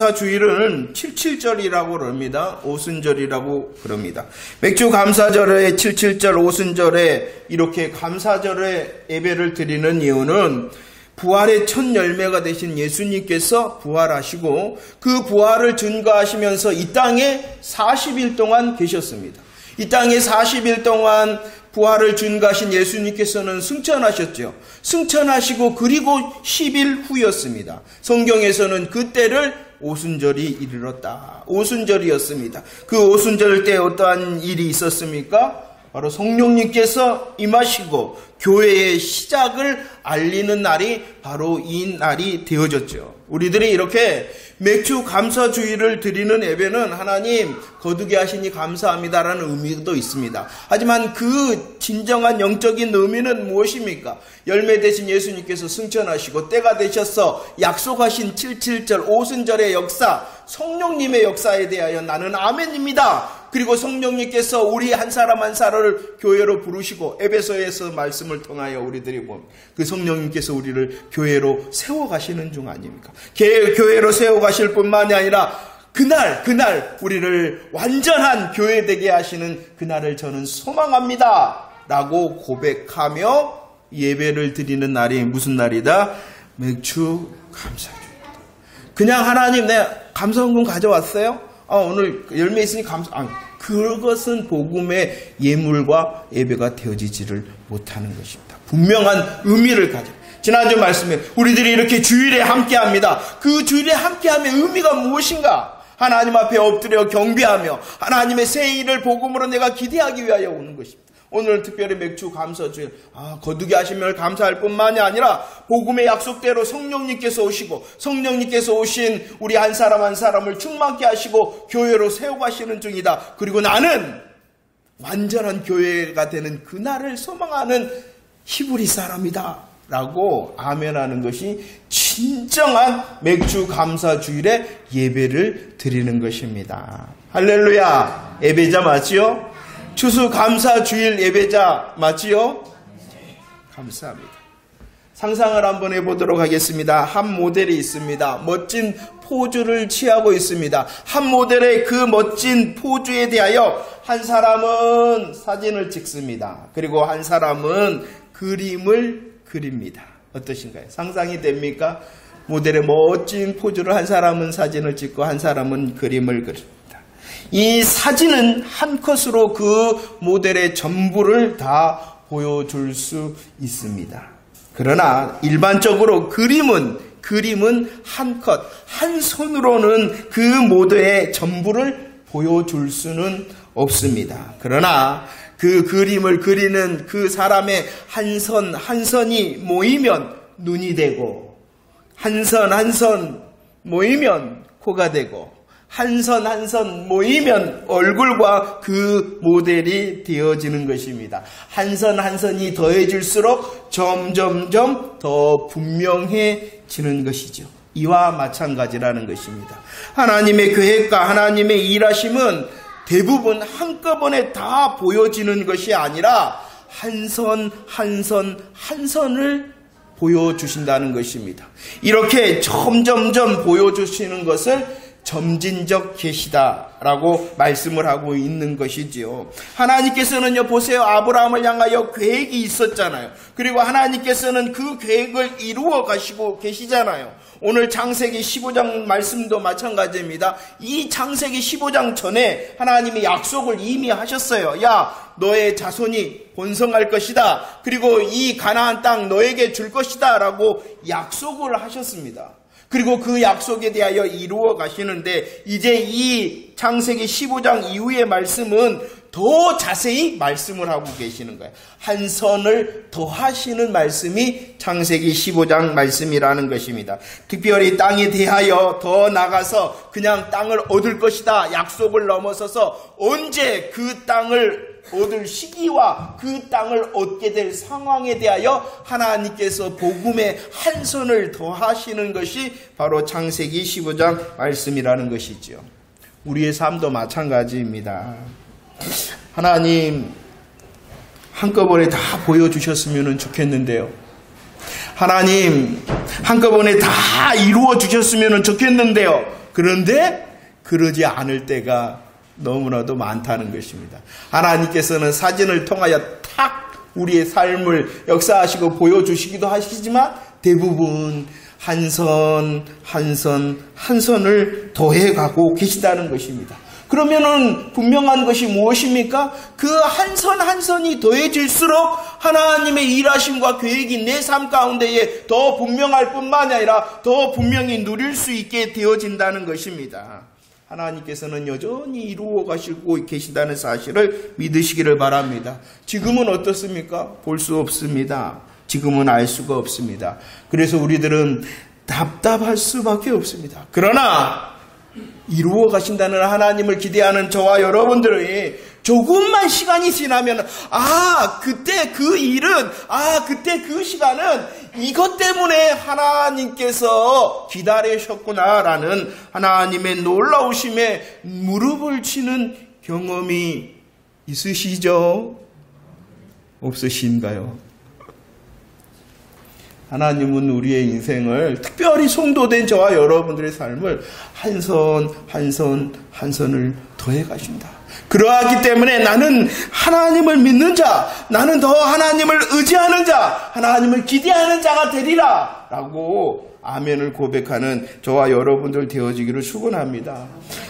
감사주일은 77절이라고 그럽니다. 오순절이라고 그럽니다. 맥주 감사절에 77절 오순절에 이렇게 감사절에 예배를 드리는 이유는 부활의 첫 열매가 되신 예수님께서 부활하시고 그 부활을 증거하시면서 이 땅에 40일 동안 계셨습니다. 이 땅에 40일 동안 부활을 증거하신 예수님께서는 승천하셨죠. 승천하시고 그리고 10일 후였습니다. 성경에서는 그때를 오순절이 이르렀다. 오순절이었습니다. 그 오순절 때 어떠한 일이 있었습니까? 바로 성령님께서 임하시고 교회의 시작을 알리는 날이 바로 이 날이 되어졌죠. 우리들이 이렇게 맥주 감사주일을 드리는 예배는 하나님 거두게 하시니 감사합니다라는 의미도 있습니다. 하지만 그 진정한 영적인 의미는 무엇입니까? 열매 되신 예수님께서 승천하시고 때가 되셔서 약속하신 77절 오순절의 역사, 성령님의 역사에 대하여 나는 아멘입니다. 그리고 성령님께서 우리 한 사람 한 사람을 교회로 부르시고 에베소에서 말씀을 통하여 우리들이 봅니다. 그 성령님께서 우리를 교회로 세워가시는 중 아닙니까? 교회로 세워가실 뿐만이 아니라 그날 우리를 완전한 교회 되게 하시는 그날을 저는 소망합니다 라고 고백하며 예배를 드리는 날이 무슨 날이다? 맥주 감사주일이다. 그냥 하나님 내가 감사헌금 가져왔어요? 오늘 열매 있으니 그것은 복음의 예물과 예배가 되어지지를 못하는 것입니다. 분명한 의미를 가져. 지난주 말씀에 우리들이 이렇게 주일에 함께합니다. 그 주일에 함께함의 의미가 무엇인가? 하나님 앞에 엎드려 경배하며 하나님의 새 일을 복음으로 내가 기대하기 위하여 오는 것입니다. 오늘 특별히 맥주 감사주일 거두게 하시면 감사할 뿐만이 아니라 복음의 약속대로 성령님께서 오시고 성령님께서 오신 우리 한 사람 한 사람을 충만케 하시고 교회로 세워가시는 중이다. 그리고 나는 완전한 교회가 되는 그날을 소망하는 히브리 사람이다 라고 아멘하는 것이 진정한 맥주 감사주일의 예배를 드리는 것입니다. 할렐루야. 예배자 맞지요? 추수감사주일 예배자 맞지요? 감사합니다. 상상을 한번 해보도록 하겠습니다. 한 모델이 있습니다. 멋진 포즈를 취하고 있습니다. 한 모델의 그 멋진 포즈에 대하여 한 사람은 사진을 찍습니다. 그리고 한 사람은 그림을 그립니다. 어떠신가요? 상상이 됩니까? 모델의 멋진 포즈를 한 사람은 사진을 찍고 한 사람은 그림을 그립니다. 이 사진은 한 컷으로 그 모델의 전부를 다 보여줄 수 있습니다. 그러나 일반적으로 그림은 한 컷, 한 손으로는 그 모델의 전부를 보여줄 수는 없습니다. 그러나 그 그림을 그리는 그 사람의 한 선 한 선이 모이면 눈이 되고 한 선 한 선 모이면 코가 되고 한 선 한 선 모이면 얼굴과 그 모델이 되어지는 것입니다. 한 선 한 선이 더해질수록 점점점 더 분명해지는 것이죠. 이와 마찬가지라는 것입니다. 하나님의 계획과 하나님의 일하심은 대부분 한꺼번에 다 보여지는 것이 아니라 한 선 한 선 한 선을 보여주신다는 것입니다. 이렇게 점점점 보여주시는 것을 점진적 계시다라고 말씀을 하고 있는 것이지요. 하나님께서는요, 보세요. 아브라함을 향하여 계획이 있었잖아요. 그리고 하나님께서는 그 계획을 이루어 가시고 계시잖아요. 오늘 창세기 15장 말씀도 마찬가지입니다. 이 창세기 15장 전에 하나님이 약속을 이미 하셨어요. 야, 너의 자손이 번성할 것이다. 그리고 이 가나안 땅 너에게 줄 것이다 라고 약속을 하셨습니다. 그리고 그 약속에 대하여 이루어 가시는데 이제 이 창세기 15장 이후의 말씀은 더 자세히 말씀을 하고 계시는 거예요. 한 선을 더 하시는 말씀이 창세기 15장 말씀이라는 것입니다. 특별히 땅에 대하여 더 나가서 그냥 땅을 얻을 것이다 약속을 넘어서서 언제 그 땅을 얻을 시기와 그 땅을 얻게 될 상황에 대하여 하나님께서 복음의 한 선을 더하시는 것이 바로 창세기 15장 말씀이라는 것이죠. 우리의 삶도 마찬가지입니다. 하나님 한꺼번에 다 보여주셨으면 좋겠는데요. 하나님 한꺼번에 다 이루어 주셨으면 좋겠는데요. 그런데 그러지 않을 때가 너무나도 많다는 것입니다. 하나님께서는 사진을 통하여 탁 우리의 삶을 역사하시고 보여주시기도 하시지만 대부분 한 선을 더해가고 계시다는 것입니다. 그러면은 분명한 것이 무엇입니까? 그 한 선 한 선이 더해질수록 하나님의 일하심과 계획이 내 삶 가운데에 더 분명할 뿐만 아니라 더 분명히 누릴 수 있게 되어진다는 것입니다. 하나님께서는 여전히 이루어 가시고 계시다는 사실을 믿으시기를 바랍니다. 지금은 어떻습니까? 볼 수 없습니다. 지금은 알 수가 없습니다. 그래서 우리들은 답답할 수밖에 없습니다. 그러나 이루어 가신다는 하나님을 기대하는 저와 여러분들이 조금만 시간이 지나면 그때 그 일은 그때 그 시간은 이것 때문에 하나님께서 기다리셨구나라는 하나님의 놀라우심에 무릎을 치는 경험이 있으시죠? 없으신가요? 하나님은 우리의 인생을, 특별히 성도된 저와 여러분들의 삶을 한 선을 더해 가신다. 그러하기 때문에 나는 하나님을 믿는 자, 나는 더 하나님을 의지하는 자, 하나님을 기대하는 자가 되리라 라고 아멘을 고백하는 저와 여러분들 되어지기를 축원합니다.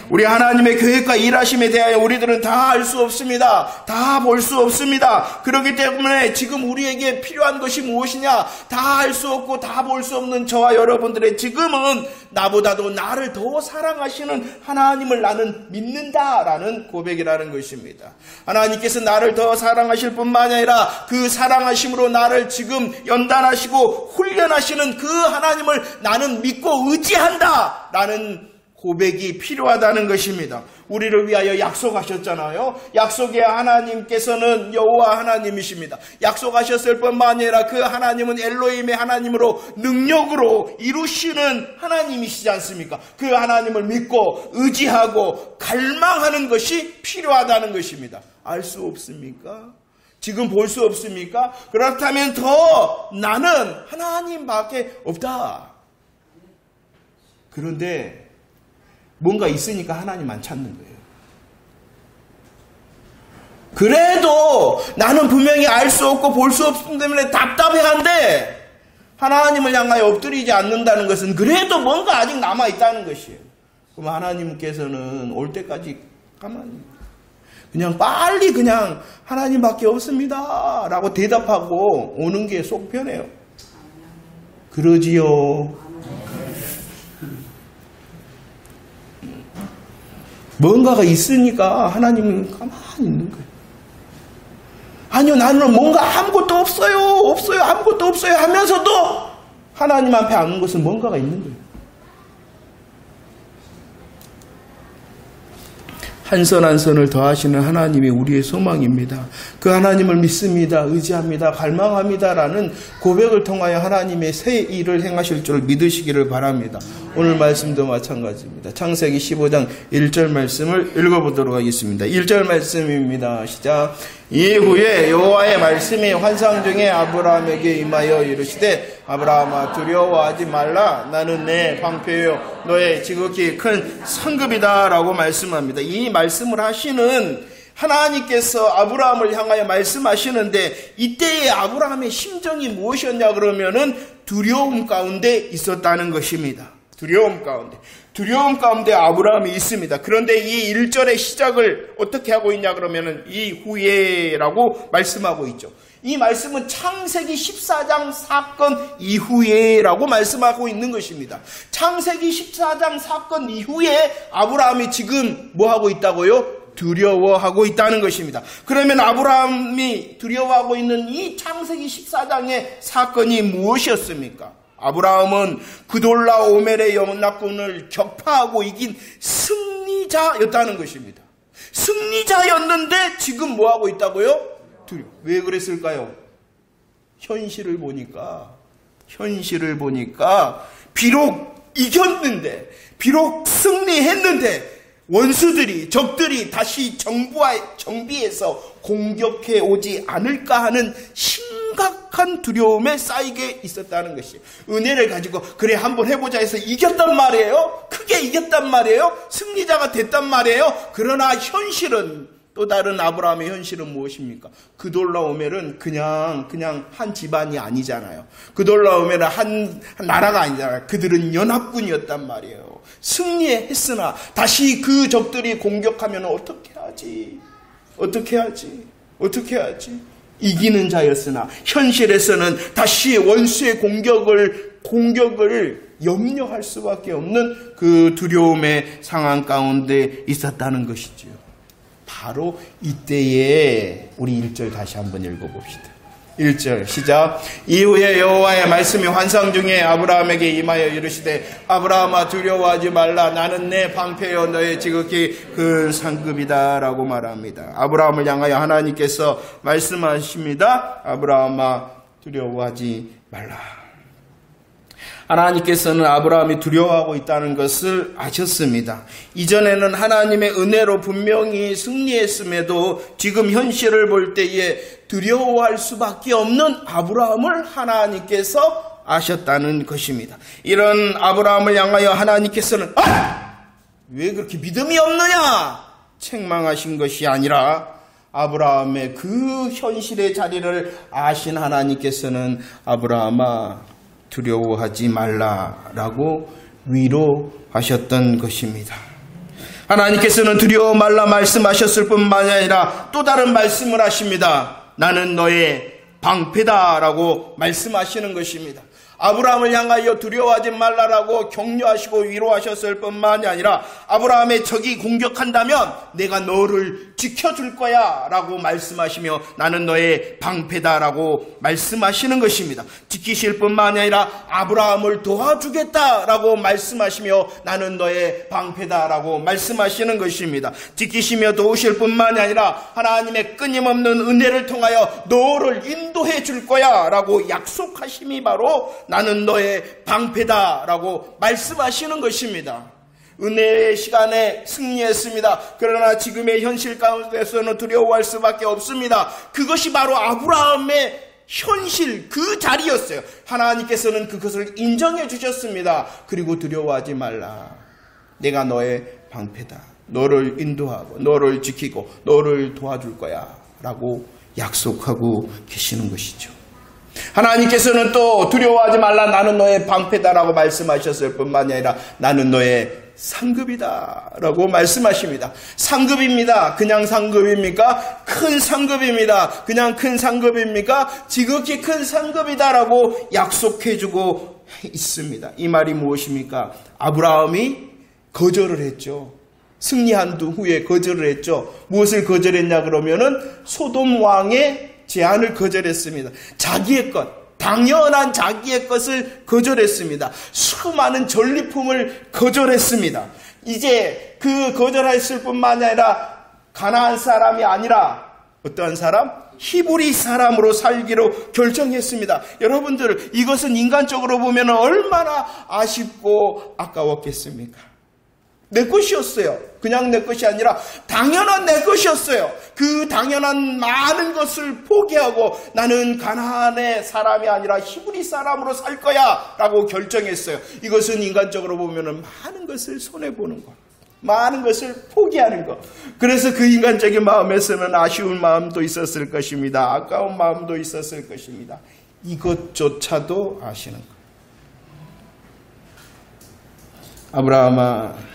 우리 하나님의 계획과 일하심에 대하여 우리들은 다 알 수 없습니다. 다 볼 수 없습니다. 그렇기 때문에 지금 우리에게 필요한 것이 무엇이냐? 다 알 수 없고 다 볼 수 없는 저와 여러분들의 지금은 나보다도 나를 더 사랑하시는 하나님을 나는 믿는다라는 고백이라는 것입니다. 하나님께서 나를 더 사랑하실 뿐만 아니라 그 사랑하심으로 나를 지금 연단하시고 훈련하시는 그 하나님을 나는 믿고 의지한다라는 고백이 필요하다는 것입니다. 우리를 위하여 약속하셨잖아요. 약속의 하나님께서는 여호와 하나님이십니다. 약속하셨을 뿐만 아니라 그 하나님은 엘로힘의 하나님으로 능력으로 이루시는 하나님이시지 않습니까? 그 하나님을 믿고 의지하고 갈망하는 것이 필요하다는 것입니다. 알 수 없습니까? 지금 볼 수 없습니까? 그렇다면 더 나는 하나님밖에 없다. 그런데 뭔가 있으니까 하나님만 찾는 거예요. 그래도 나는 분명히 알 수 없고 볼 수 없기 때문에 답답해한데 하나님을 향하여 엎드리지 않는다는 것은 그래도 뭔가 아직 남아있다는 것이에요. 그럼 하나님께서는 올 때까지 가만히 그냥 빨리 그냥 하나님밖에 없습니다 라고 대답하고 오는 게 속 편해요. 그러지요. 뭔가가 있으니까 하나님은 가만히 있는 거예요. 아니요, 나는 뭔가 아무것도 없어요, 아무것도 없어요 하면서도 하나님 앞에 앉는 것은 뭔가가 있는 거예요. 한 선 한 선을 더하시는 하나님이 우리의 소망입니다. 그 하나님을 믿습니다, 의지합니다, 갈망합니다라는 고백을 통하여 하나님의 새 일을 행하실 줄 믿으시기를 바랍니다. 오늘 말씀도 마찬가지입니다. 창세기 15장 1절 말씀을 읽어보도록 하겠습니다. 1절 말씀입니다. 시작. 이후에 여호와의 말씀이 환상 중에 아브라함에게 임하여 이르시되 아브라함아 두려워하지 말라. 나는 내 방패요 너의 지극히 큰 상급이다 라고 말씀합니다. 이 말씀을 하시는 하나님께서 아브라함을 향하여 말씀하시는데 이때의 아브라함의 심정이 무엇이었냐 그러면은 두려움 가운데 있었다는 것입니다. 두려움 가운데 아브라함이 있습니다. 그런데 이 1절의 시작을 어떻게 하고 있냐 그러면은 이후에라고 말씀하고 있죠. 이 말씀은 창세기 14장 사건 이후에라고 말씀하고 있는 것입니다. 창세기 14장 사건 이후에 아브라함이 지금 뭐 하고 있다고요? 두려워하고 있다는 것입니다. 그러면 아브라함이 두려워하고 있는 이 창세기 14장의 사건이 무엇이었습니까? 아브라함은 그돌라오멜의 연합군을 격파하고 이긴 승리자였다는 것입니다. 승리자였는데 지금 뭐하고 있다고요? 왜 그랬을까요? 현실을 보니까 비록 이겼는데 비록 승리했는데 원수들이, 적들이 다시 정비해서 공격해 오지 않을까 하는 심각한 두려움에 쌓이게 있었다는 것이에요. 은혜를 가지고 그래 한번 해보자 해서 이겼단 말이에요. 크게 이겼단 말이에요. 승리자가 됐단 말이에요. 그러나 현실은, 또 다른 아브라함의 현실은 무엇입니까? 그돌라오멜은 그냥 한 집안이 아니잖아요. 그돌라오멜은 한 나라가 아니잖아요. 그들은 연합군이었단 말이에요. 승리했으나 다시 그 적들이 공격하면 어떻게 하지? 이기는 자였으나 현실에서는 다시 원수의 공격을 염려할 수밖에 없는 그 두려움의 상황 가운데 있었다는 것이지요. 바로 이때에 우리 1절 다시 한번 읽어봅시다. 1절 시작. 이후에 여호와의 말씀이 환상 중에 아브라함에게 임하여 이르시되 아브라함아 두려워하지 말라. 나는 내 방패여 너의 지극히 큰 상급이다 라고 말합니다. 아브라함을 향하여 하나님께서 말씀하십니다. 아브라함아 두려워하지 말라. 하나님께서는 아브라함이 두려워하고 있다는 것을 아셨습니다. 이전에는 하나님의 은혜로 분명히 승리했음에도 지금 현실을 볼 때에 두려워할 수밖에 없는 아브라함을 하나님께서 아셨다는 것입니다. 이런 아브라함을 향하여 하나님께서는 왜 그렇게 믿음이 없느냐 책망하신 것이 아니라 아브라함의 그 현실의 자리를 아신 하나님께서는 아브라함아 두려워하지 말라라고 위로하셨던 것입니다. 하나님께서는 두려워 말라 말씀하셨을 뿐만 아니라 또 다른 말씀을 하십니다. 나는 너의 방패다라고 말씀하시는 것입니다. 아브라함을 향하여 두려워하지 말라라고 격려하시고 위로하셨을 뿐만이 아니라 아브라함의 적이 공격한다면 내가 너를 지켜줄 거야 라고 말씀하시며 나는 너의 방패다라고 말씀하시는 것입니다. 지키실 뿐만이 아니라 아브라함을 도와주겠다라고 말씀하시며 나는 너의 방패다라고 말씀하시는 것입니다. 지키시며 도우실 뿐만이 아니라 하나님의 끊임없는 은혜를 통하여 너를 인도해 줄 거야 라고 약속하심이 바로 나는 너의 방패다라고 말씀하시는 것입니다. 은혜의 시간에 승리했습니다. 그러나 지금의 현실 가운데서는 두려워할 수밖에 없습니다. 그것이 바로 아브라함의 현실 그 자리였어요. 하나님께서는 그것을 인정해 주셨습니다. 그리고 두려워하지 말라. 내가 너의 방패다. 너를 인도하고 너를 지키고 너를 도와줄 거야 라고 약속하고 계시는 것이죠. 하나님께서는 또 두려워하지 말라. 나는 너의 방패다라고 말씀하셨을 뿐만이 아니라 나는 너의 상급이다 라고 말씀하십니다. 상급입니다. 그냥 상급입니까? 큰 상급입니다. 그냥 큰 상급입니까? 지극히 큰 상급이다 라고 약속해주고 있습니다. 이 말이 무엇입니까? 아브라함이 거절을 했죠. 승리한 후에 거절을 했죠. 무엇을 거절했냐 그러면은 소돔 왕의 제안을 거절했습니다. 자기의 것, 당연한 자기의 것을 거절했습니다. 수많은 전리품을 거절했습니다. 이제 그 거절했을 뿐만 아니라 가나안 사람이 아니라 어떠한 사람? 히브리 사람으로 살기로 결정했습니다. 여러분들 이것은 인간적으로 보면 얼마나 아쉽고 아까웠겠습니까? 내 것이었어요. 그냥 내 것이 아니라 당연한 내 것이었어요. 그 당연한 많은 것을 포기하고 나는 가나안의 사람이 아니라 히브리 사람으로 살 거야 라고 결정했어요. 이것은 인간적으로 보면 많은 것을 손해보는 것, 많은 것을 포기하는 것. 그래서 그 인간적인 마음에서는 아쉬운 마음도 있었을 것입니다. 아까운 마음도 있었을 것입니다. 이것조차도 아시는 것. 아브라함아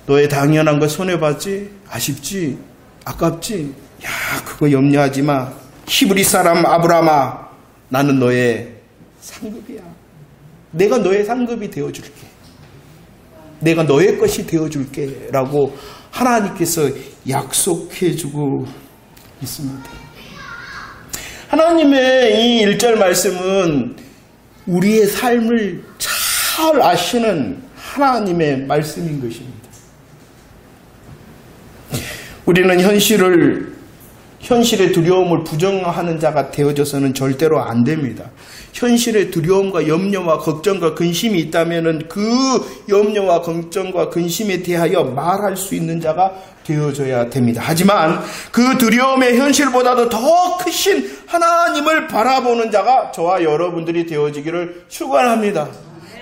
너의 당연한 거 손해봤지? 아쉽지? 아깝지? 야, 그거 염려하지 마. 히브리 사람 아브라함아, 나는 너의 상급이야. 내가 너의 상급이 되어줄게. 내가 너의 것이 되어줄게. 라고 하나님께서 약속해주고 있습니다. 하나님의 이 1절 말씀은 우리의 삶을 잘 아시는 하나님의 말씀인 것입니다. 우리는 현실의 두려움을 부정하는 자가 되어져서는 절대로 안 됩니다. 현실의 두려움과 염려와 걱정과 근심이 있다면 그 염려와 걱정과 근심에 대하여 말할 수 있는 자가 되어줘야 됩니다. 하지만 그 두려움의 현실보다도 더 크신 하나님을 바라보는 자가 저와 여러분들이 되어지기를 축원합니다.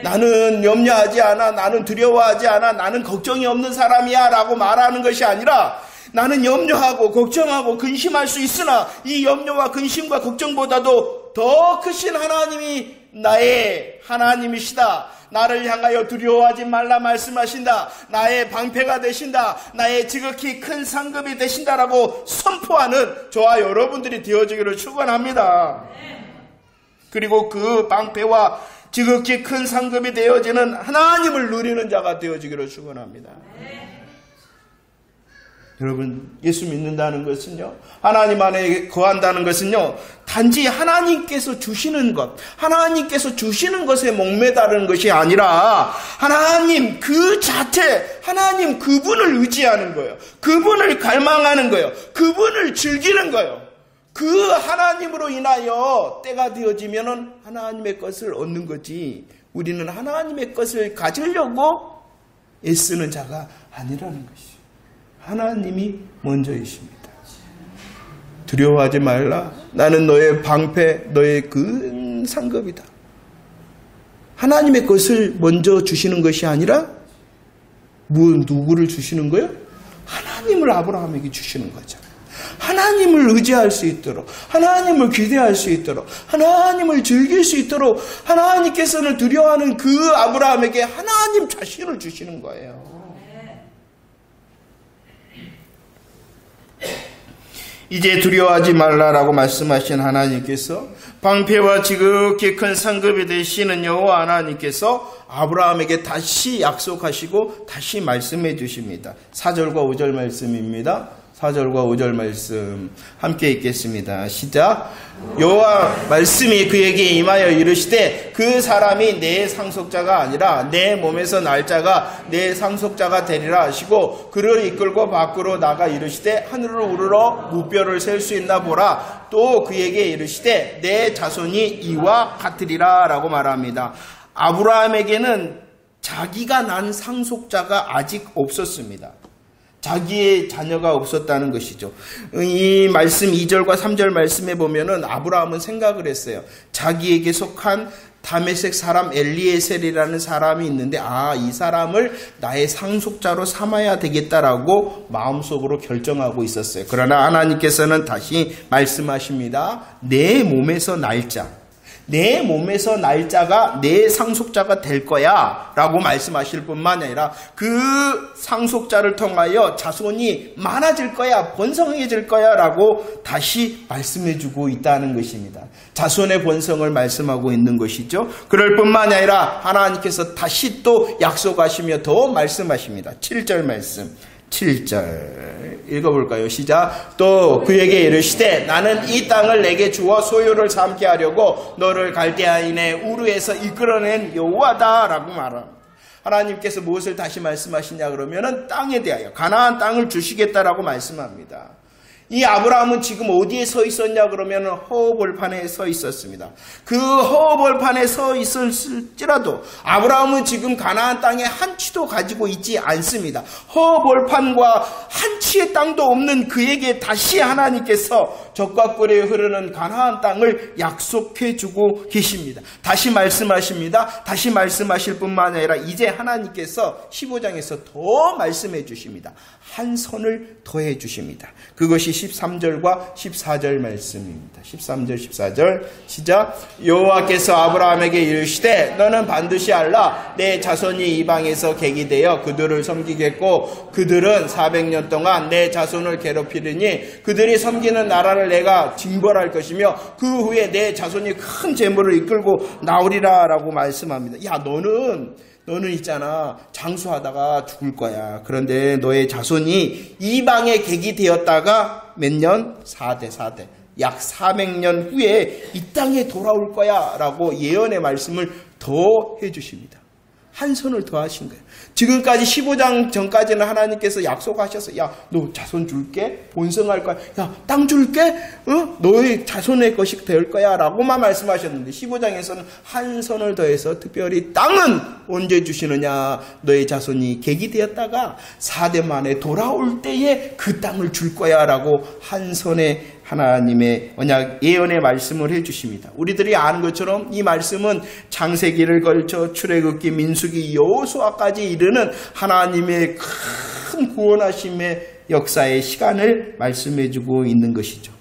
나는 염려하지 않아, 나는 두려워하지 않아, 나는 걱정이 없는 사람이야 라고 말하는 것이 아니라 나는 염려하고 걱정하고 근심할 수 있으나 이 염려와 근심과 걱정보다도 더 크신 하나님이 나의 하나님이시다. 나를 향하여 두려워하지 말라 말씀하신다. 나의 방패가 되신다. 나의 지극히 큰 상급이 되신다라고 선포하는 저와 여러분들이 되어지기를 축원합니다. 그리고 그 방패와 지극히 큰 상급이 되어지는 하나님을 누리는 자가 되어지기를 축원합니다. 여러분, 예수 믿는다는 것은요, 하나님 안에 거한다는 것은요, 단지 하나님께서 주시는 것, 하나님께서 주시는 것에 목매다는 것이 아니라 하나님 그 자체, 하나님 그분을 의지하는 거예요. 그분을 갈망하는 거예요. 그분을 즐기는 거예요. 그 하나님으로 인하여 때가 되어지면은 하나님의 것을 얻는 거지, 우리는 하나님의 것을 가지려고 애쓰는 자가 아니라는 것이죠. 하나님이 먼저이십니다. 두려워하지 말라. 나는 너의 방패, 너의 큰 상급이다. 하나님의 것을 먼저 주시는 것이 아니라 누구를 주시는 거예요? 하나님을 아브라함에게 주시는 거죠. 하나님을 의지할 수 있도록, 하나님을 기대할 수 있도록, 하나님을 즐길 수 있도록 하나님께서는 두려워하는 그 아브라함에게 하나님 자신을 주시는 거예요. 이제 두려워하지 말라라고 말씀하신 하나님께서 방패와 지극히 큰 상급이 되시는 여호와 하나님께서 아브라함에게 다시 약속하시고 다시 말씀해 주십니다. 4절과 5절 말씀입니다. 4절과 5절 말씀 함께 읽겠습니다. 시작. 여호와 말씀이 그에게 임하여 이르시되 그 사람이 내 상속자가 아니라 내 몸에서 날 자가 내 상속자가 되리라 하시고 그를 이끌고 밖으로 나가 이르시되 하늘을 우러러 무뼈를 셀 수 있나 보라. 또 그에게 이르시되 내 자손이 이와 같으리라 라고 말합니다. 아브라함에게는 자기가 난 상속자가 아직 없었습니다. 자기의 자녀가 없었다는 것이죠. 이 말씀 2절과 3절 말씀에 보면은 아브라함은 생각을 했어요. 자기에게 속한 다메섹 사람 엘리에셀이라는 사람이 있는데 이 사람을 나의 상속자로 삼아야 되겠다라고 마음속으로 결정하고 있었어요. 그러나 하나님께서는 다시 말씀하십니다. 내 몸에서 날 자, 내 몸에서 날 자가 내 상속자가 될 거야 라고 말씀하실 뿐만 아니라 그 상속자를 통하여 자손이 많아질 거야, 번성해질 거야 라고 다시 말씀해주고 있다는 것입니다. 자손의 번성을 말씀하고 있는 것이죠. 그럴 뿐만 아니라 하나님께서 다시 또 약속하시며 더 말씀하십니다. 7절 말씀 7절 읽어볼까요? 시작. 또 그에게 이르시되 나는 이 땅을 내게 주어 소유를 삼게 하려고 너를 갈대아인의 우르에서 이끌어낸 여호와다 라고 말합니다. 하나님께서 무엇을 다시 말씀하시냐 그러면은 땅에 대하여 가나안 땅을 주시겠다라고 말씀합니다. 이 아브라함은 지금 어디에 서 있었냐 그러면 허허벌판에 서 있었습니다. 그 허허벌판에 서 있었을지라도 아브라함은 지금 가나안 땅에 한 치도 가지고 있지 않습니다. 허허벌판과 한 치의 땅도 없는 그에게 다시 하나님께서 적과 꿀에 흐르는 가나안 땅을 약속해 주고 계십니다. 다시 말씀하십니다. 다시 말씀하실 뿐만 아니라 이제 하나님께서 15장에서 더 말씀해 주십니다. 한 선을 더해 주십니다. 그것이 13절과 14절 말씀입니다. 13절 14절 시작. 여호와께서 아브라함에게 이르시되 너는 반드시 알라. 내 자손이 이방에서 객이 되어 그들을 섬기겠고 그들은 400년 동안 내 자손을 괴롭히리니 그들이 섬기는 나라를 내가 징벌할 것이며 그 후에 내 자손이 큰 재물을 이끌고 나오리라 라고 말씀합니다. 야, 너는 있잖아, 장수하다가 죽을 거야. 그런데 너의 자손이 이방의 객이 되었다가 몇 년? 4대 약 400년 후에 이 땅에 돌아올 거야 라고 예언의 말씀을 더 해주십니다. 한 손을 더 하신 거예요. 지금까지 15장 전까지는 하나님께서 약속하셔서 야, 너 자손 줄게. 본성할 거야. 야, 땅 줄게. 너의 자손의 것이 될 거야. 라고만 말씀하셨는데 15장에서는 한 손을 더해서 특별히 땅은 언제 주시느냐. 너의 자손이 객이 되었다가 4대 만에 돌아올 때에 그 땅을 줄 거야. 라고 한 손에 하나님의 언약 예언의 말씀을 해주십니다. 우리들이 아는 것처럼 이 말씀은 창세기를 걸쳐 출애굽기, 민수기, 여호수아까지 이르는 하나님의 큰 구원하심의 역사의 시간을 말씀해주고 있는 것이죠.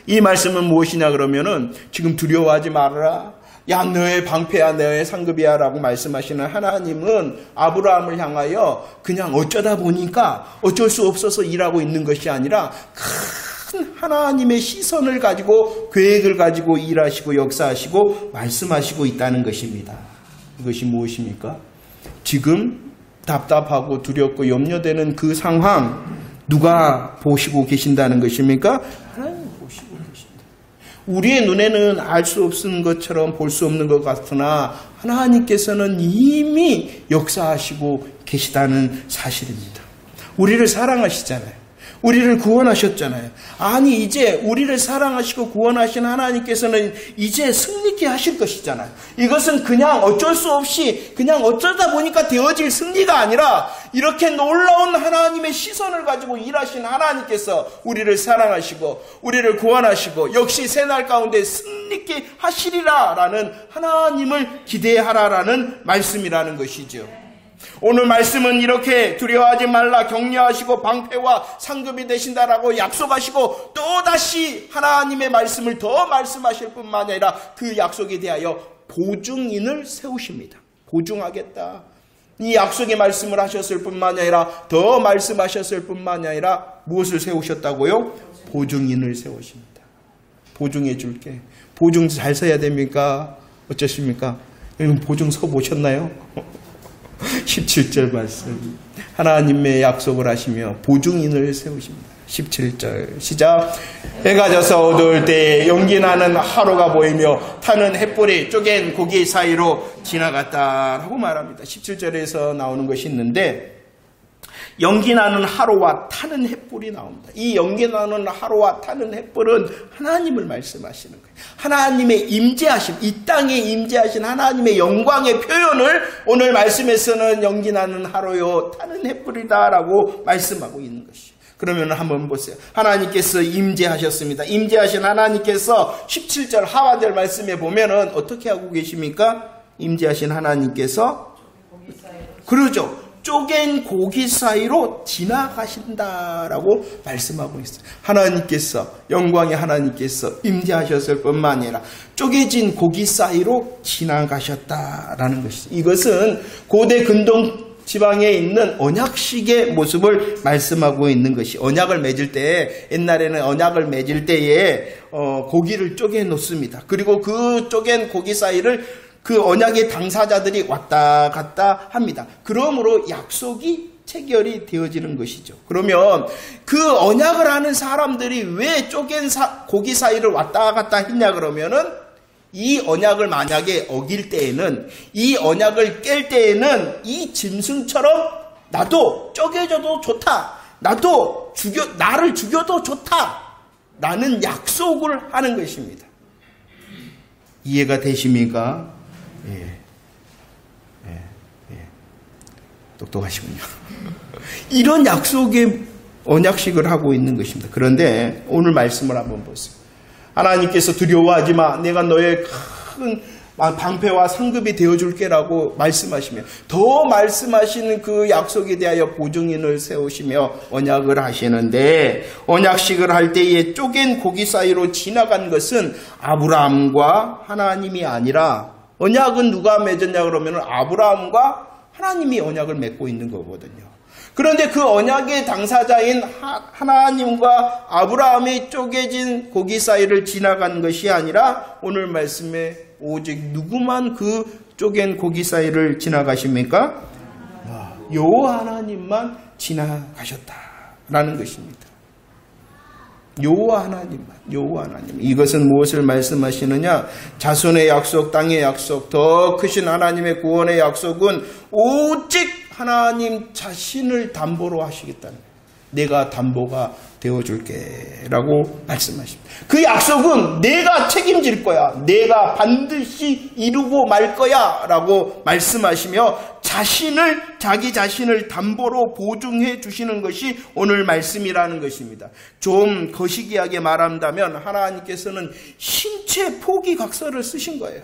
이 말씀은 무엇이냐 그러면은 지금 두려워하지 말아라. 야, 너의 방패야, 너의 상급이야 라고 말씀하시는 하나님은 아브라함을 향하여 그냥 어쩌다 보니까 어쩔 수 없어서 일하고 있는 것이 아니라 하나님의 시선을 가지고 계획을 가지고 일하시고 역사하시고 말씀하시고 있다는 것입니다. 이것이 무엇입니까? 지금 답답하고 두렵고 염려되는 그 상황 누가 보시고 계신다는 것입니까? 하나님 보시고 계신다. 우리의 눈에는 알 수 없는 것처럼 볼 수 없는 것 같으나 하나님께서는 이미 역사하시고 계시다는 사실입니다. 우리를 사랑하시잖아요. 우리를 구원하셨잖아요. 아니 이제 우리를 사랑하시고 구원하신 하나님께서는 이제 승리케 하실 것이잖아요. 이것은 그냥 어쩔 수 없이 그냥 어쩌다 보니까 되어질 승리가 아니라 이렇게 놀라운 하나님의 시선을 가지고 일하신 하나님께서 우리를 사랑하시고 우리를 구원하시고 역시 새날 가운데 승리케 하시리라 라는 하나님을 기대하라라는 말씀이라는 것이죠. 오늘 말씀은 이렇게 두려워하지 말라 격려하시고 방패와 상급이 되신다라고 약속하시고 또다시 하나님의 말씀을 더 말씀하실 뿐만 아니라 그 약속에 대하여 보증인을 세우십니다. 보증하겠다. 이 약속의 말씀을 하셨을 뿐만 아니라 더 말씀하셨을 뿐만 아니라 무엇을 세우셨다고요? 보증인을 세우십니다. 보증해 줄게. 보증 잘 서야 됩니까? 어쩌십니까? 여러분 보증 서 보셨나요? 17절 말씀 하나님의 약속을 하시며 보증인을 세우십니다. 17절 시작. 해가 져서 어두울 때에 연기 나는 하루가 보이며 타는 햇불이 쪼갠 고기 사이로 지나갔다라고 말합니다. 17절에서 나오는 것이 있는데 연기 나는 하루와 타는 햇불이 나옵니다. 이 연기 나는 하루와 타는 햇불은 하나님을 말씀하시는 거예요. 하나님의 임재하심, 이 땅에 임재하신 하나님의 영광의 표현을 오늘 말씀에서는 연기 나는 하루요 타는 햇불이다라고 말씀하고 있는 것이죠. 그러면 한번 보세요. 하나님께서 임재하셨습니다. 임재하신 하나님께서 17절 하반절 말씀에 보면은 어떻게 하고 계십니까? 임재하신 하나님께서 그러죠. 쪼갠 고기 사이로 지나가신다라고 말씀하고 있어요. 하나님께서 영광의 하나님께서 임재하셨을 뿐만 아니라 쪼개진 고기 사이로 지나가셨다라는 것이죠. 이것은 고대 근동 지방에 있는 언약식의 모습을 말씀하고 있는 것이 언약을 맺을 때 옛날에는 언약을 맺을 때에 고기를 쪼개 놓습니다. 그리고 그 쪼갠 고기 사이를 그 언약의 당사자들이 왔다 갔다 합니다. 그러므로 약속이 체결이 되어지는 것이죠. 그러면 그 언약을 하는 사람들이 왜 쪼갠 고기 사이를 왔다 갔다 했냐 그러면은 이 언약을 만약에 어길 때에는 이 언약을 깰 때에는 이 짐승처럼 나도 쪼개져도 좋다. 나를 죽여도 좋다. 라는 약속을 하는 것입니다. 이해가 되십니까? 예. 똑똑하시군요. 이런 약속의 언약식을 하고 있는 것입니다. 그런데 오늘 말씀을 한번 보세요. 하나님께서 두려워하지 마. 내가 너의 큰 방패와 상급이 되어줄게라고 말씀하시며 더 말씀하시는 그 약속에 대하여 보증인을 세우시며 언약을 하시는데 언약식을 할 때에 쪼갠 고기 사이로 지나간 것은 아브라함과 하나님이 아니라 언약은 누가 맺었냐 그러면 아브라함과 하나님이 언약을 맺고 있는 거거든요. 그런데 그 언약의 당사자인 하나님과 아브라함이 쪼개진 고기 사이를 지나간 것이 아니라 오늘 말씀에 오직 누구만 그 쪼갠 고기 사이를 지나가십니까? 여호와 하나님만 지나가셨다라는 것입니다. 여호와 하나님만, 여호와 하나님. 이것은 무엇을 말씀하시느냐? 자손의 약속, 땅의 약속, 더 크신 하나님의 구원의 약속은 오직 하나님 자신을 담보로 하시겠다는 거예요. 내가 담보가 되어줄게 라고 말씀하십니다. 그 약속은 내가 책임질 거야, 내가 반드시 이루고 말 거야 라고 말씀하시며 자기 자신을 담보로 보증해 주시는 것이 오늘 말씀이라는 것입니다. 좀 거시기하게 말한다면 하나님께서는 신체 포기 각서를 쓰신 거예요.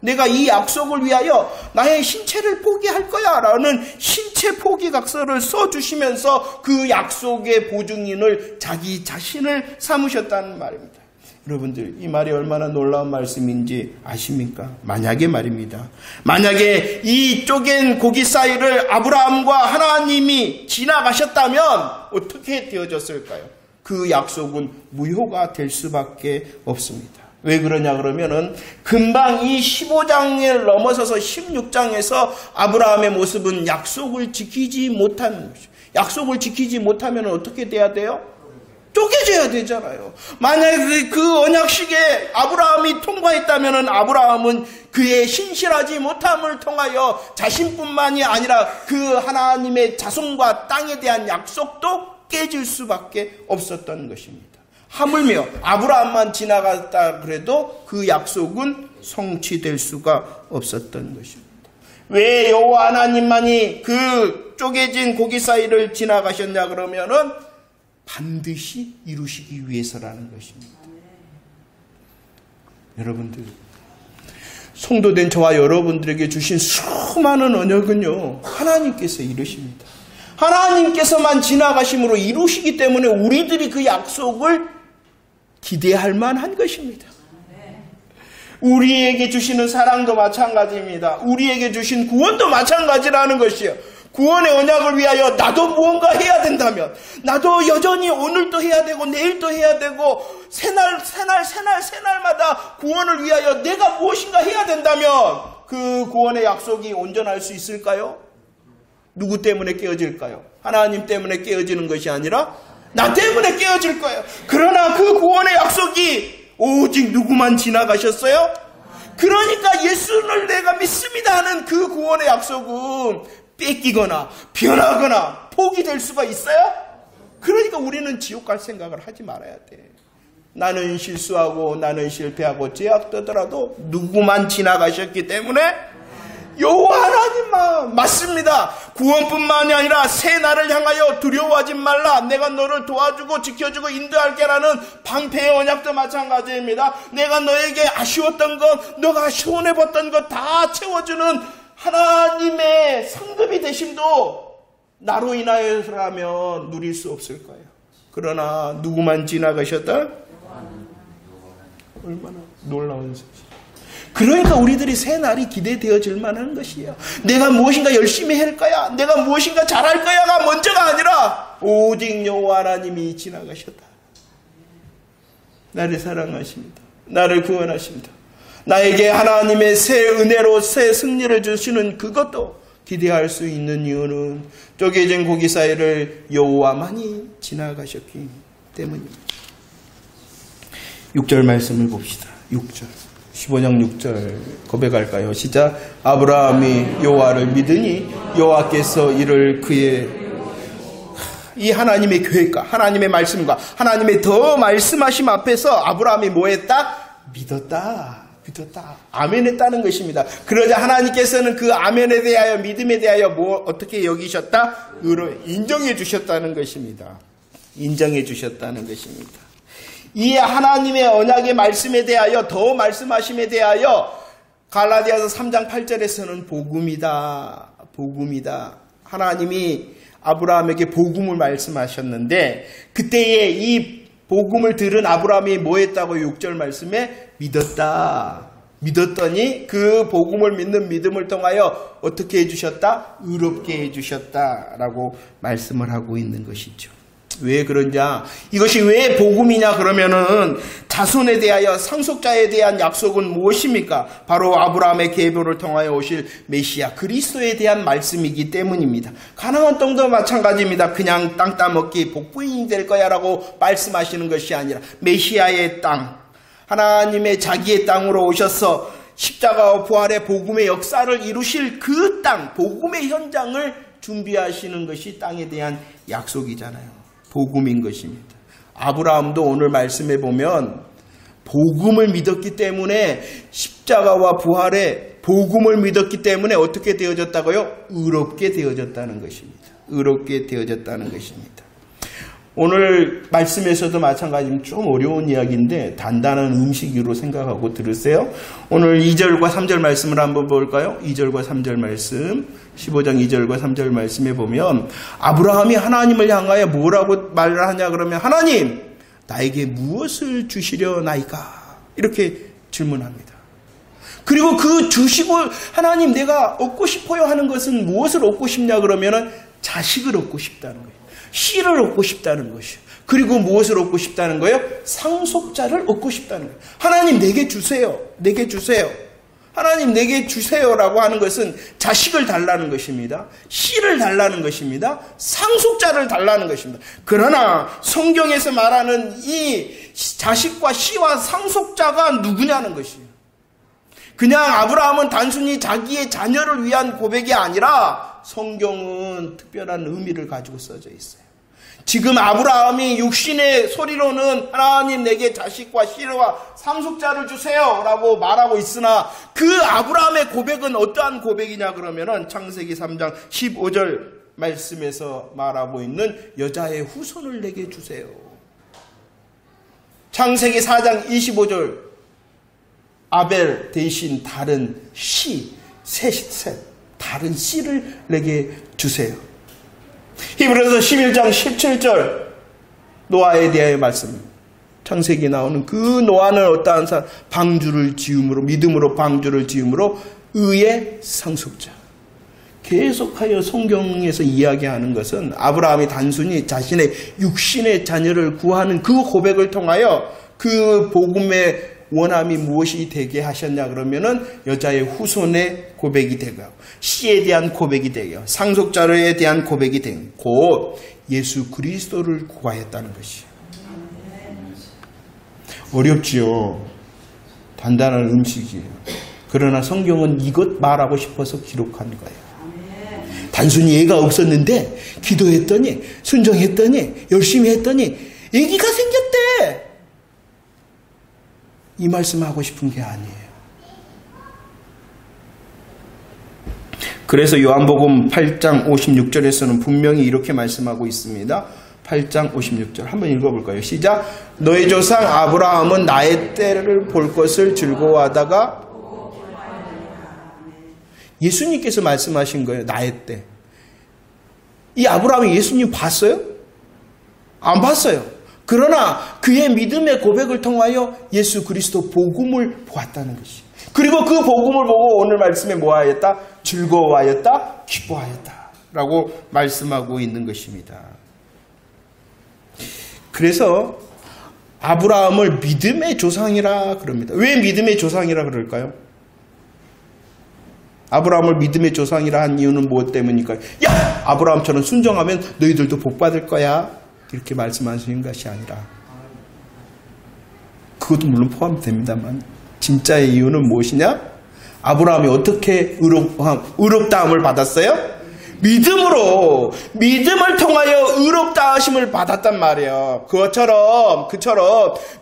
내가 이 약속을 위하여 나의 신체를 포기할 거야 라는 신체 포기 각서를 써주시면서 그 약속의 보증인을 자기 자신을 삼으셨다는 말입니다. 여러분들, 이 말이 얼마나 놀라운 말씀인지 아십니까? 만약에 말입니다. 만약에 이 쪼갠 고기 사이를 아브라함과 하나님이 지나가셨다면 어떻게 되어졌을까요? 그 약속은 무효가 될 수밖에 없습니다. 왜 그러냐 그러면은 금방 이 15장을 넘어서서 16장에서 아브라함의 모습은 약속을 지키지 못하는 것이죠. 약속을 지키지 못하면 어떻게 돼야 돼요? 쪼개져야 되잖아요. 만약에 그 언약식에 아브라함이 통과했다면 아브라함은 그의 신실하지 못함을 통하여 자신뿐만이 아니라 그 하나님의 자손과 땅에 대한 약속도 깨질 수밖에 없었던 것입니다. 하물며 아브라함만 지나갔다 그래도 그 약속은 성취될 수가 없었던 것입니다. 왜 여호와 하나님만이 그 쪼개진 고기 사이를 지나가셨냐 그러면은 반드시 이루시기 위해서라는 것입니다. 여러분들, 성도된 저와 여러분들에게 주신 수많은 언약은요, 하나님께서 이루십니다. 하나님께서만 지나가심으로 이루시기 때문에 우리들이 그 약속을 기대할 만한 것입니다. 우리에게 주시는 사랑도 마찬가지입니다. 우리에게 주신 구원도 마찬가지라는 것이에요. 구원의 언약을 위하여 나도 무언가 해야 된다면, 나도 여전히 오늘도 해야 되고 내일도 해야 되고 새날마다 구원을 위하여 내가 무엇인가 해야 된다면 그 구원의 약속이 온전할 수 있을까요? 누구 때문에 깨어질까요? 하나님 때문에 깨어지는 것이 아니라 나 때문에 깨어질 거예요. 그러나 그 구원의 약속이 오직 누구만 지나가셨어요? 그러니까 예수를 내가 믿습니다 하는 그 구원의 약속은 뺏기거나 변하거나 포기될 수가 있어요? 그러니까 우리는 지옥 갈 생각을 하지 말아야 돼. 나는 실수하고 나는 실패하고 죄악되더라도 누구만 지나가셨기 때문에 여호와 하나님만 맞습니다. 구원뿐만이 아니라 새 날을 향하여 두려워하지 말라. 내가 너를 도와주고 지켜주고 인도할게라는 방패의 언약도 마찬가지입니다. 내가 너에게 아쉬웠던 것, 너가 시원해봤던 것 다 채워주는 하나님의 상급이 되심도 나로 인하여서라면 누릴 수 없을 거예요. 그러나 누구만 지나가셨다? 얼마나 놀라운 사실. 그러니까 우리들이 새 날이 기대되어질 만한 것이에요. 내가 무엇인가 열심히 할 거야, 내가 무엇인가 잘할 거야가 먼저가 아니라 오직 여호와 하나님이 지나가셨다. 나를 사랑하십니다. 나를 구원하십니다. 나에게 하나님의 새 은혜로 새 승리를 주시는 그것도 기대할 수 있는 이유는 쪼개진 고기 사이를 여호와만이 지나가셨기 때문입니다. 6절 말씀을 봅시다. 6절. 15장 6절 고백할까요? 시작. 아브라함이 여호와를 믿으니 여호와께서 이를 그의, 이 하나님의 계획과 하나님의 말씀과 하나님의 더 말씀하심 앞에서 아브라함이 뭐 했다? 믿었다. 아멘 했다는 것입니다. 그러자 하나님께서는 그 아멘에 대하여, 믿음에 대하여 뭐 어떻게 여기셨다? 인정해 주셨다는 것입니다. 인정해 주셨다는 것입니다. 이 하나님의 언약의 말씀에 대하여, 더 말씀하심에 대하여 갈라디아서 3장 8절에서는 복음이다. 하나님이 아브라함에게 복음을 말씀하셨는데 그때에 이 복음을 들은 아브라함이 뭐 했다고 6절 말씀에 믿었더니 그 복음을 믿는 믿음을 통하여 어떻게 해주셨다? 의롭게 해주셨다라고 말씀을 하고 있는 것이죠. 왜 그런자? 이것이 왜 복음이냐 그러면은 자손에 대하여 상속자에 대한 약속은 무엇입니까? 바로 아브라함의 계보를 통하여 오실 메시아 그리스도에 대한 말씀이기 때문입니다. 가나안 땅도 마찬가지입니다. 그냥 땅 따먹기 복부인이 될 거야 라고 말씀하시는 것이 아니라 메시아의 땅, 하나님의 자기의 땅으로 오셔서 십자가와 부활의 복음의 역사를 이루실 그 땅, 복음의 현장을 준비하시는 것이 땅에 대한 약속이잖아요. 복음인 것입니다. 아브라함도 오늘 말씀에 보면 복음을 믿었기 때문에 십자가와 부활의 복음을 믿었기 때문에 어떻게 되어졌다고요? 의롭게 되어졌다는 것입니다. 의롭게 되어졌다는 것입니다. 오늘 말씀에서도 마찬가지입니다. 좀 어려운 이야기인데 단단한 음식으로 생각하고 들으세요. 오늘 2절과 3절 말씀을 한번 볼까요? 2절과 3절 말씀, 15장 2절과 3절 말씀에 보면 아브라함이 하나님을 향하여 뭐라고 말을 하냐 그러면 하나님 나에게 무엇을 주시려나이까 이렇게 질문합니다. 그리고 그 주시고 하나님 내가 얻고 싶어요 하는 것은 무엇을 얻고 싶냐 그러면 자식을 얻고 싶다는 거예요. 씨를 얻고 싶다는 것이요. 그리고 무엇을 얻고 싶다는 거예요? 상속자를 얻고 싶다는 거예요. 하나님 내게 주세요. 내게 주세요. 하나님 내게 주세요라고 하는 것은 자식을 달라는 것입니다. 씨를 달라는 것입니다. 상속자를 달라는 것입니다. 그러나 성경에서 말하는 이 자식과 씨와 상속자가 누구냐는 것이에요. 그냥 아브라함은 단순히 자기의 자녀를 위한 고백이 아니라 성경은 특별한 의미를 가지고 써져 있어요. 지금 아브라함이 육신의 소리로는 하나님 내게 자식과 씨와 상속자를 주세요 라고 말하고 있으나 그 아브라함의 고백은 어떠한 고백이냐 그러면은 창세기 3장 15절 말씀에서 말하고 있는 여자의 후손을 내게 주세요. 창세기 4장 25절 아벨 대신 다른 셋 다른 씨를 내게 주세요. 히브리서 11장 17절 노아에 대하여 말씀. 창세기에 나오는 그 노아는 어떠한 사람? 방주를 지음으로 믿음으로 방주를 지음으로 의의 상속자. 계속하여 성경에서 이야기하는 것은 아브라함이 단순히 자신의 육신의 자녀를 구하는 그 고백을 통하여 그 복음의 원함이 무엇이 되게 하셨냐 그러면은 여자의 후손의 고백이 되고 씨에 대한 고백이 되고 상속자에 대한 고백이 된 곧 예수 그리스도를 구하였다는 것이에요. 어렵지요. 단단한 음식이에요. 그러나 성경은 이것 말하고 싶어서 기록한 거예요. 단순히 애가 없었는데 기도했더니 순종했더니 열심히 했더니 애기가 생겼대. 이 말씀하고 싶은 게 아니에요. 그래서 요한복음 8장 56절에서는 분명히 이렇게 말씀하고 있습니다. 8장 56절 한번 읽어볼까요? 시작. 너희 조상 아브라함은 나의 때를 볼 것을 즐거워하다가 예수님께서 말씀하신 거예요. 나의 때. 이 아브라함이 예수님 봤어요? 안 봤어요. 그러나 그의 믿음의 고백을 통하여 예수 그리스도 복음을 보았다는 것이. 그리고 그 복음을 보고 오늘 말씀에 뭐하였다? 즐거워하였다, 기뻐하였다 라고 말씀하고 있는 것입니다. 그래서 아브라함을 믿음의 조상이라 그럽니다. 왜 믿음의 조상이라 그럴까요? 아브라함을 믿음의 조상이라 한 이유는 무엇 때문일까요? 야! 아브라함처럼 순종하면 너희들도 복 받을 거야. 이렇게 말씀하시는 것이 아니라 그것도 물론 포함됩니다만 진짜의 이유는 무엇이냐? 아브라함이 어떻게 의롭다함을 받았어요? 믿음으로 믿음을 통하여 의롭다 하심을 받았단 말이에요. 그처럼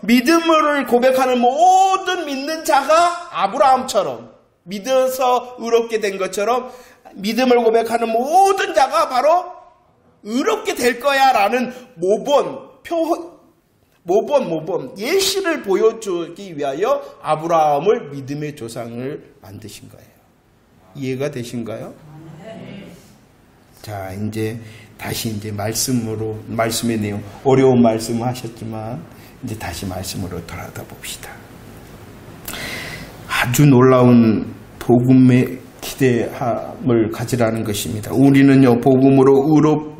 믿음을 고백하는 모든 믿는 자가 아브라함처럼 믿어서 의롭게 된 것처럼 믿음을 고백하는 모든 자가 바로 의롭게 될 거야 라는 모본 예시를 보여주기 위하여 아브라함을 믿음의 조상을 만드신 거예요. 이해가 되신가요? 자, 이제 다시 말씀의 내용, 어려운 말씀을 하셨지만 이제 다시 말씀으로 돌아가 봅시다. 아주 놀라운 복음의 기대함을 가지라는 것입니다. 우리는요, 복음으로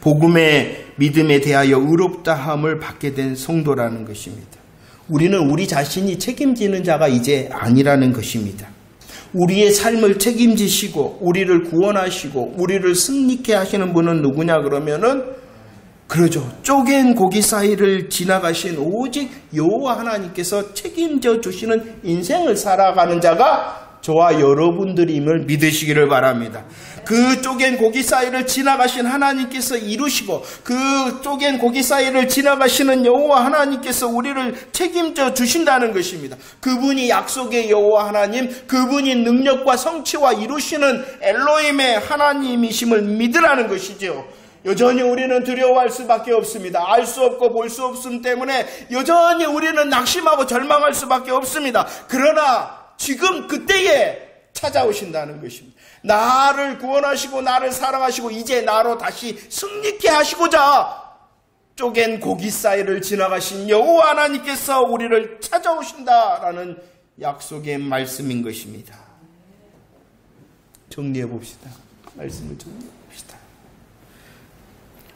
복음의 믿음에 대하여 의롭다함을 받게 된 성도라는 것입니다. 우리는 우리 자신이 책임지는 자가 이제 아니라는 것입니다. 우리의 삶을 책임지시고 우리를 구원하시고 우리를 승리케 하시는 분은 누구냐 그러면은 그러죠. 쪼갠 고기 사이를 지나가신 오직 여호와 하나님께서 책임져 주시는 인생을 살아가는 자가 저와 여러분들임을 믿으시기를 바랍니다. 그 쪼갠 고기 사이를 지나가신 하나님께서 이루시고 그 쪼갠 고기 사이를 지나가시는 여호와 하나님께서 우리를 책임져 주신다는 것입니다. 그분이 약속의 여호와 하나님, 그분이 능력과 성취와 이루시는 엘로힘의 하나님이심을 믿으라는 것이죠. 여전히 우리는 두려워할 수밖에 없습니다. 알 수 없고 볼 수 없음 때문에 여전히 우리는 낙심하고 절망할 수밖에 없습니다. 그러나 지금 그때에 찾아오신다는 것입니다. 나를 구원하시고 나를 사랑하시고 이제 나로 다시 승리케 하시고자 쪼갠 고기 사이를 지나가신 여호와 하나님께서 우리를 찾아오신다라는 약속의 말씀인 것입니다. 정리해 봅시다. 말씀을 정리해 봅시다.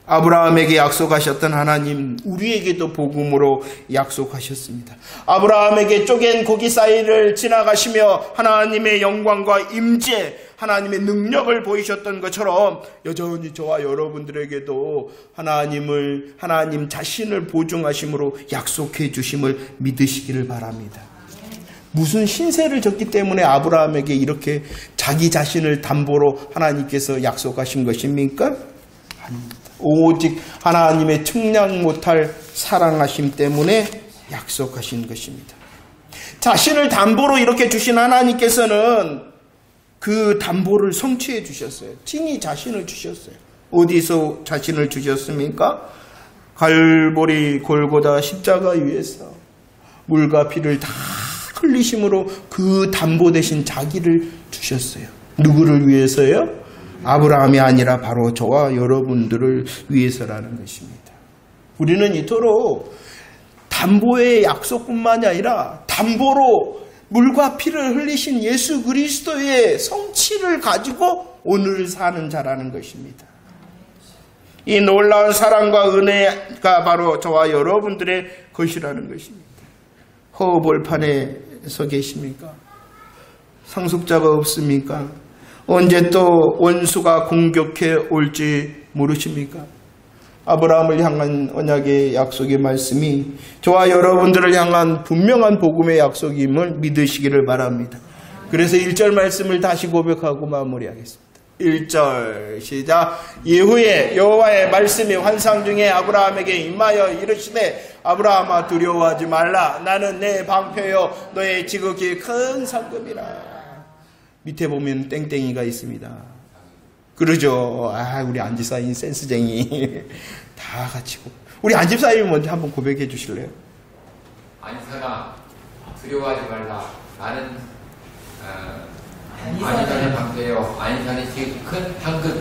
아브라함에게 약속하셨던 하나님, 우리에게도 복음으로 약속하셨습니다. 아브라함에게 쪼갠 고기 사이를 지나가시며 하나님의 영광과 임재, 하나님의 능력을 보이셨던 것처럼 여전히 저와 여러분들에게도 하나님 자신을 보증하심으로 약속해 주심을 믿으시기를 바랍니다. 무슨 신세를 졌기 때문에 아브라함에게 이렇게 자기 자신을 담보로 하나님께서 약속하신 것입니까? 아닙니다. 오직 하나님의 측량 못할 사랑하심 때문에 약속하신 것입니다. 자신을 담보로 이렇게 주신 하나님께서는 그 담보를 성취해 주셨어요. 친히 자신을 주셨어요. 어디서 자신을 주셨습니까? 갈보리 골고다 십자가 위에서 물과 피를 다 흘리심으로 그 담보 대신 자기를 주셨어요. 누구를 위해서요? 아브라함이 아니라 바로 저와 여러분들을 위해서라는 것입니다. 우리는 이토록 담보의 약속뿐만이 아니라 담보로 물과 피를 흘리신 예수 그리스도의 성취를 가지고 오늘을 사는 자라는 것입니다. 이 놀라운 사랑과 은혜가 바로 저와 여러분들의 것이라는 것입니다. 허벌판에 서 계십니까? 상속자가 없습니까? 언제 또 원수가 공격해 올지 모르십니까? 아브라함을 향한 언약의 약속의 말씀이 저와 여러분들을 향한 분명한 복음의 약속임을 믿으시기를 바랍니다. 그래서 1절 말씀을 다시 고백하고 마무리하겠습니다. 1절 시작. 이후에 여호와의 말씀이 환상 중에 아브라함에게 임하여 이르시되 아브라함아 두려워하지 말라. 나는 내 방패여 너의 지극히 큰 상급이라. 밑에 보면 땡땡이가 있습니다. 그러죠. 우리 안집사인 센스쟁이. 다 같이. 우리 안집사님 먼저 한번 고백해 주실래요? 안집사가 두려워하지 말라. 나는 안집사의 방패요. 안집사의 지극히 큰 상급.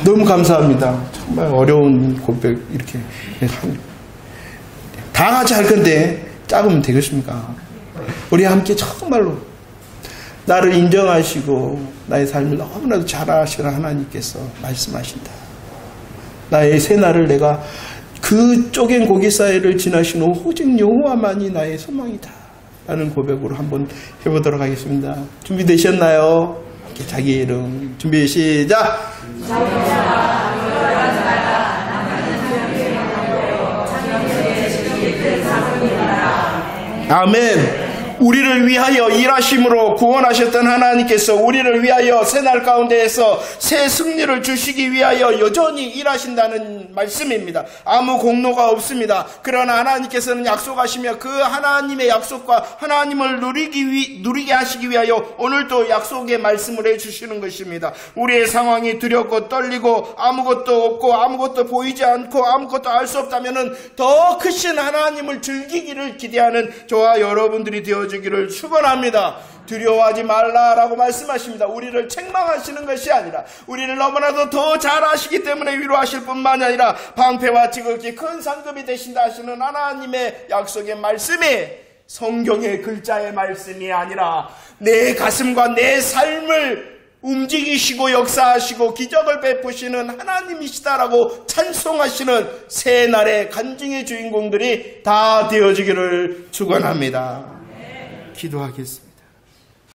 너무 감사합니다. 정말 어려운 고백 이렇게 다 같이 할 건데 작으면 되겠습니까? 우리 함께 정말로 나를 인정하시고 나의 삶을 너무나도 잘 아시는 하나님께서 말씀하신다. 나의 새날을 내가 그 쪼갠 고기 사이를 지나신 오직 여호와만이 나의 소망이다 라는 고백으로 한번 해보도록 하겠습니다. 준비되셨나요? 이렇게 자기 이름 준비 시작. 아멘. 우리를 위하여 일하심으로 구원하셨던 하나님께서 우리를 위하여 새날 가운데에서 새 승리를 주시기 위하여 여전히 일하신다는 말씀입니다. 아무 공로가 없습니다. 그러나 하나님께서는 약속하시며 그 하나님의 약속과 하나님을 누리게 하시기 위하여 오늘도 약속의 말씀을 해주시는 것입니다. 우리의 상황이 두렵고 떨리고 아무것도 없고 아무것도 보이지 않고 아무것도 알 수 없다면 더 크신 하나님을 즐기기를 기대하는 저와 여러분들이 되어주기를 축원합니다. 두려워하지 말라라고 말씀하십니다. 우리를 책망하시는 것이 아니라 우리를 너무나도 더 잘 아시기 때문에 위로하실 뿐만이 아니라 방패와 지극히 큰 상급이 되신다 하시는 하나님의 약속의 말씀이 성경의 글자의 말씀이 아니라 내 가슴과 내 삶을 움직이시고 역사하시고 기적을 베푸시는 하나님이시다라고 찬송하시는 새날의 간증의 주인공들이 다 되어지기를 축원합니다. 기도하겠습니다.